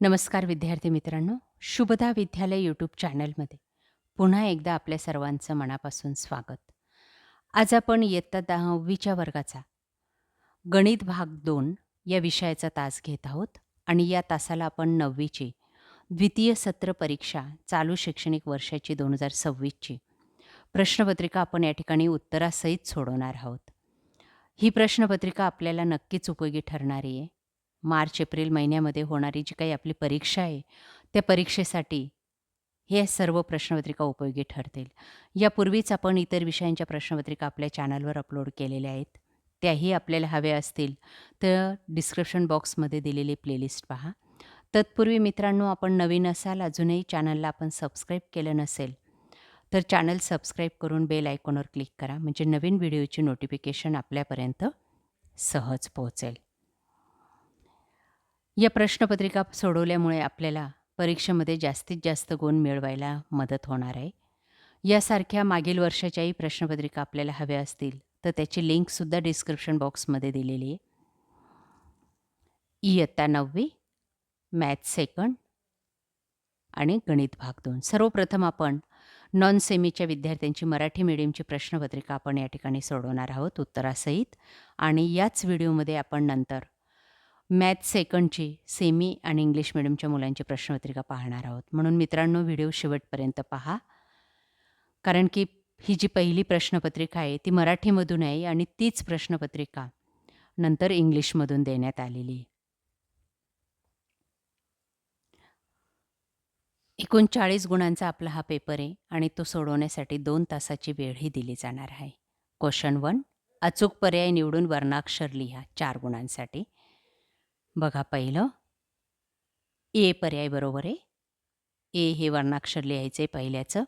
नमस्कार विद्यार्थी मित्रांनो, शुभदा विद्यालय यूट्यूब चॅनलमध्ये पुन्हा एकदा आपल्या सर्वांचं मनापासून स्वागत. आज आपण इयत्ता 10वीच्या वर्गाचा गणित भाग 2 या विषयाचा तास घेत आहोत आणि या तासाला आपण 9वीची द्वितीय सत्र परीक्षा चालू शैक्षणिक वर्षाची 2026ची प्रश्नपत्रिका आपण या ठिकाणी उत्तरासहित सोडवणार आहोत. ही प्रश्नपत्रिका आपल्याला नक्कीच उपयोगी ठरणारी आहे. मार्च-एप्रिल महिन्यामध्ये होणारी जी काही आपली परीक्षा आहे, त्या परीक्षेसाठी हे सर्व प्रश्नपत्रिका उपयोगी ठरतील. यापूर्वीच आपण इतर विषयांच्या प्रश्नपत्रिका आपल्या चॅनलवर अपलोड केलेल्या आहेत. त्याही आपल्याला हव्या असतील तर डिस्क्रिप्शन बॉक्समध्ये दिलेली प्लेलिस्ट पहा. तत्पूर्वी मित्रांनो, आपण नवीन असाल, अजूनही चॅनलला आपण सबस्क्राईब केलं नसेल, तर चॅनल सबस्क्राईब करून बेल आयकॉनवर क्लिक करा, म्हणजे नवीन व्हिडिओची नोटिफिकेशन आपल्यापर्यंत सहज पोहोचेल. या प्रश्नपत्रिका सोडवल्यामुळे आपल्याला परीक्षेमध्ये जास्तीत जास्त गुण मिळवायला मदत होणार आहे. यासारख्या मागील वर्षाच्याही प्रश्नपत्रिका आपल्याला हव्या असतील तर त्याची लिंकसुद्धा डिस्क्रिप्शन बॉक्समध्ये दिलेली आहे. इयत्ता 9वी, मॅथ सेकंड आणि गणित भाग 2. सर्वप्रथम आपण नॉन सेमीच्या विद्यार्थ्यांची मराठी मीडियमची प्रश्नपत्रिका आपण या ठिकाणी सोडवणार आहोत उत्तरासहित, आणि याच व्हिडिओमध्ये आपण नंतर मॅथ सेकंडची सेमी आणि इंग्लिश मीडियमच्या मुलांची प्रश्नपत्रिका पाहणार आहोत. म्हणून मित्रांनो, व्हिडिओ शेवटपर्यंत पहा, कारण की ही जी पहिली प्रश्नपत्रिका आहे ती मराठीमधून आहे आणि तीच प्रश्नपत्रिका नंतर इंग्लिशमधून देण्यात आलेली आहे. एकूण 40 गुणांचा आपला हा पेपर आहे आणि तो सोडवण्यासाठी 2 तासाची वेळही दिली जाणार आहे. क्वेश्चन 1, अचूक पर्याय निवडून वर्णाक्षर लिहा 4 गुणांसाठी. बघा, पहिलं ए पर्याय बरोबर आहे. ए हे वर्णाक्षर लिहायचे पहिल्याचं.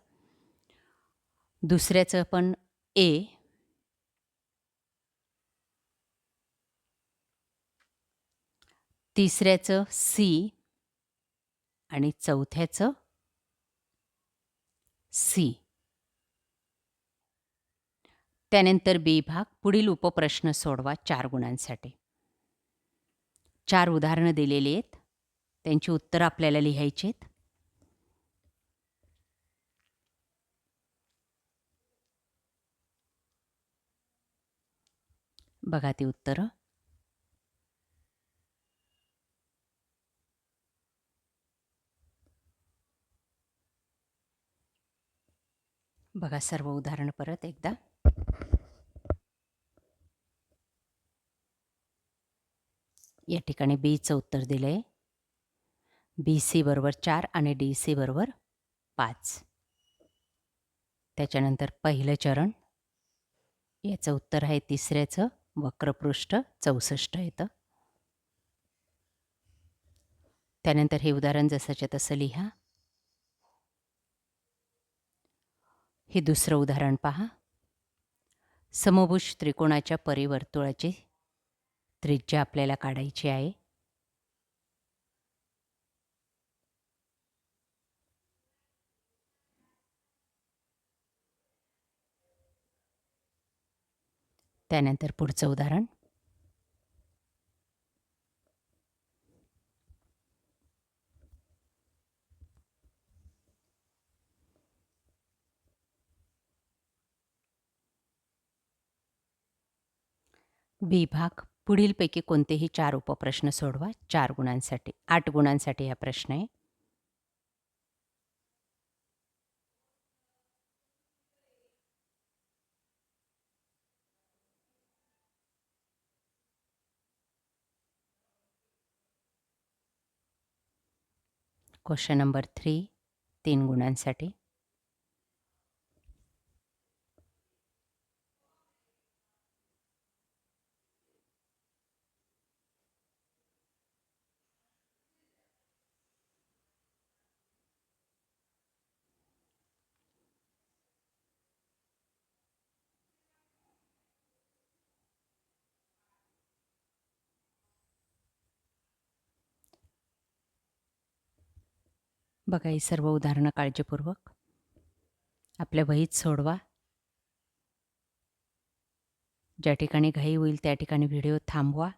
दुसऱ्याचं पण ए. तिसऱ्याचं सी आणि चौथ्याचं सी. त्यानंतर बी भाग, पुढील उपप्रश्न सोडवा 4 गुणांसाठी. 4 उदाहरणं दिलेली आहेत, त्यांची उत्तरं आपल्याला लिहायची आहेत. बघा ती उत्तरं. बघा सर्व उदाहरणं परत एकदा. या ठिकाणी बीचं उत्तर दिलं आहे. बी सी बरोबर 4 आणि डी सी बरोबर 5. त्याच्यानंतर पहिलं चरण, याचं उत्तर आहे तिसऱ्याचं वक्रपृष्ठ 64 येतं. त्यानंतर हे उदाहरण जसंच्या तसं लिहा. हे दुसरं उदाहरण पहा. समभुज त्रिकोणाच्या परिवर्तुळाची त्रिज्या आपल्याला काढायची आहे. त्यानंतर पुढचं उदाहरण. बी भाग, पुढीलपैकी कोणतेही 4 उपप्रश्न सोडवा 4 गुणांसाठी. 8 गुणांसाठी हा प्रश्न आहे. क्वेश्चन नंबर 3, 3 गुणांसाठी. बघा ही सर्व उदाहरणं काळजीपूर्वक आपल्या वहीत सोडवा. ज्या ठिकाणी घाई होईल त्या ठिकाणी व्हिडिओ थांबवा.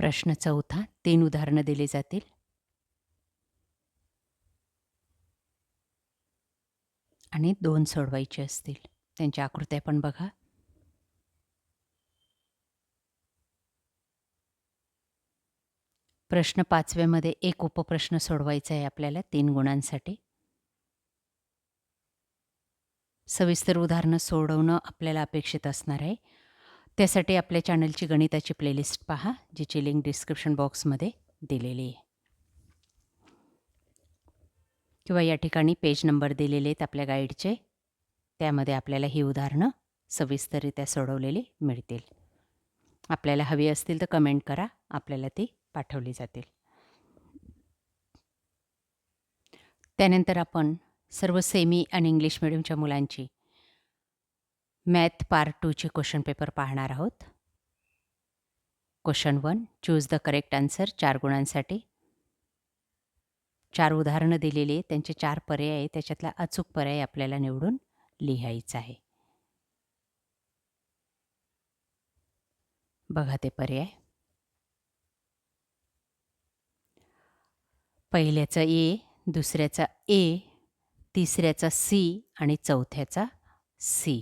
प्रश्न 4 3 उदाहरणं दिली जातील आणि 2 सोडवायचे असतील. त्यांच्या आकृत्या पण बघा. प्रश्न 5व्यामध्ये एक उपप्रश्न सोडवायचा आहे आपल्याला 3 गुणांसाठी. सविस्तर उदाहरणं सोडवणं आपल्याला अपेक्षित असणार आहे. त्यासाठी आपल्या चॅनलची गणिताची प्लेलिस्ट पहा, जिची लिंक डिस्क्रिप्शन बॉक्समध्ये दिलेली आहे. किंवा या ठिकाणी पेज नंबर दिलेले आहेत आपल्या गाईडचे. त्यामध्ये आपल्याला ही उदाहरणं सविस्तररित्या सोडवलेली मिळतील. आपल्याला हवी असतील तर कमेंट करा, आपल्याला ती पाठवली जातील. त्यानंतर आपण सर्व सेमी आणि इंग्लिश मिडियमच्या मुलांची मॅथ पार्ट 2ची क्वेश्चन पेपर पाहणार आहोत. Question 1 choose the correct answer 4 गुणांसाठी. 4 उदाहरणं दिलेली आहेत, त्यांचे 4 पर्याय आहेत, त्याच्यातला अचूक पर्याय आपल्याला निवडून लिहायचा आहे. बघा ते पर्याय. पहिल्याचा ए, दुसऱ्याचा ए, तिसऱ्याचा सी आणि चौथ्याचा सी.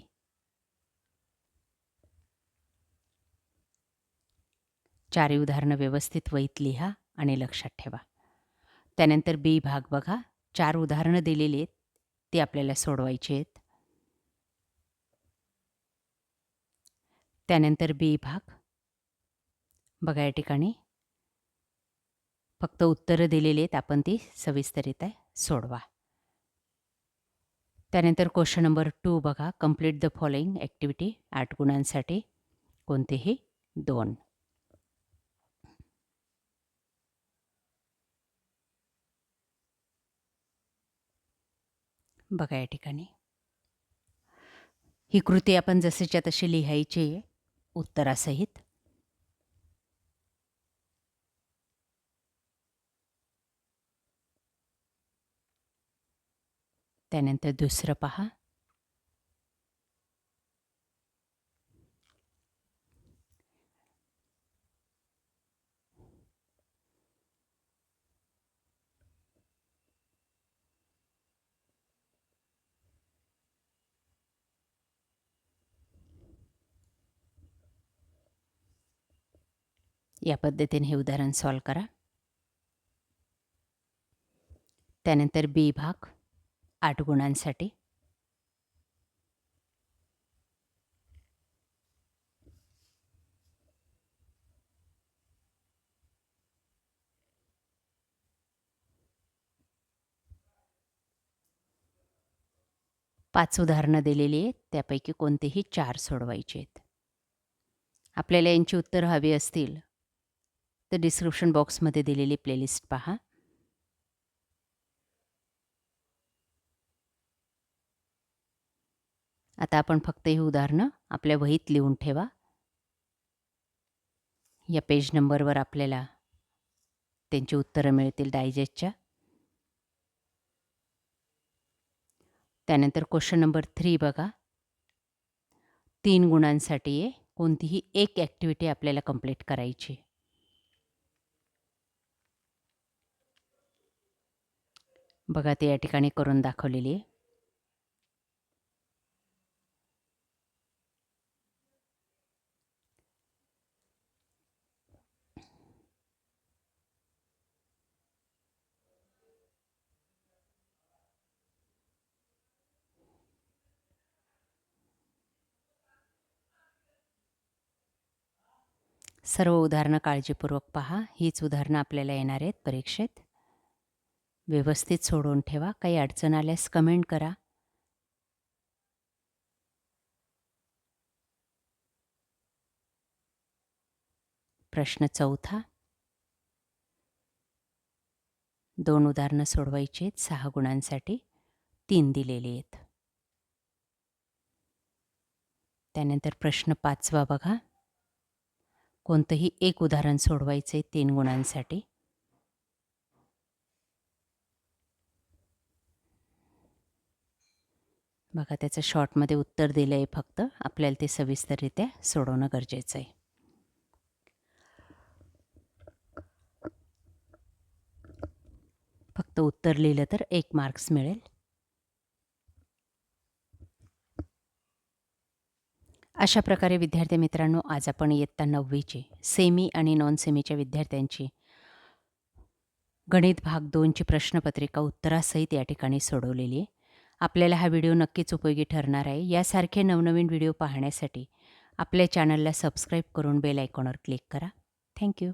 चारही उदाहरणं व्यवस्थित वहीत लिहा आणि लक्षात ठेवा. त्यानंतर बी भाग बघा. 4 उदाहरणं दिलेली आहेत, ती आपल्याला सोडवायची आहेत. त्यानंतर बी भाग बघा, या ठिकाणी फक्त उत्तरं दिलेली आहेत, आपण ती सविस्तररित्या सोडवा. त्यानंतर क्वेश्चन नंबर 2 बघा. कंप्लीट द फॉलोइंग ॲक्टिव्हिटी 8 गुणांसाठी, कोणतेही 2. बघा या ठिकाणी ही कृती आपण जशीच्या तशी लिहायची आहे उत्तरासहित. त्यानंतर दुसरं पहा. या पद्धतीने हे उदाहरण सॉल्व करा. त्यानंतर बी भाग 8 गुणांसाठी. पाच उदाहरणं दिलेली आहेत, त्यापैकी कोणतेही 4 सोडवायचे आहेत. आपल्याला यांची उत्तरं हवी असतील तर डिस्क्रिप्शन बॉक्समध्ये दिलेली प्लेलिस्ट पहा. आता आपण फक्त ही उदाहरणं आपल्या वहीत लिहून ठेवा. या पेज नंबरवर आपल्याला त्यांची उत्तरं मिळतील डायजेस्टच्या. त्यानंतर क्वेश्चन नंबर 3 बघा. 3 गुणांसाठी आहे, कोणतीही एक ॲक्टिव्हिटी आपल्याला कंप्लीट करायची. बघा ते या ठिकाणी करून दाखवलेली आहे. सर्व उदाहरणं काळजीपूर्वक पहा. हीच उदाहरणं आपल्याला येणार आहेत परीक्षेत. व्यवस्थित सोडवून ठेवा. काही अडचण आल्यास कमेंट करा. प्रश्न 4 2 उदाहरणं सोडवायची आहेत 6 गुणांसाठी. 3 दिलेली आहेत. त्यानंतर प्रश्न 5वा बघा. कोणतंही एक उदाहरण सोडवायचं आहे 3 गुणांसाठी. बघा त्याचं शॉर्टमध्ये उत्तर दिलं आहे, फक्त आपल्याला ते सविस्तररित्या सोडवणं गरजेचं आहे. फक्त उत्तर लिहिलं तर 1 मार्क्स मिळेल. अशा प्रकारे विद्यार्थी मित्रांनो, आज आपण इयत्ता 9वीचे सेमी आणि नॉन सेमीच्या विद्यार्थ्यांची गणित भाग 2ची प्रश्नपत्रिका उत्तरासहित या ठिकाणी सोडवलेली आहे. आपल्याला हा व्हिडिओ नक्कीच उपयोगी ठरणार आहे. यासारखे नवनवीन व्हिडिओ पाहण्यासाठी आपल्या चॅनलला सबस्क्राईब करून बेल आयकॉनवर क्लिक करा. Thank you.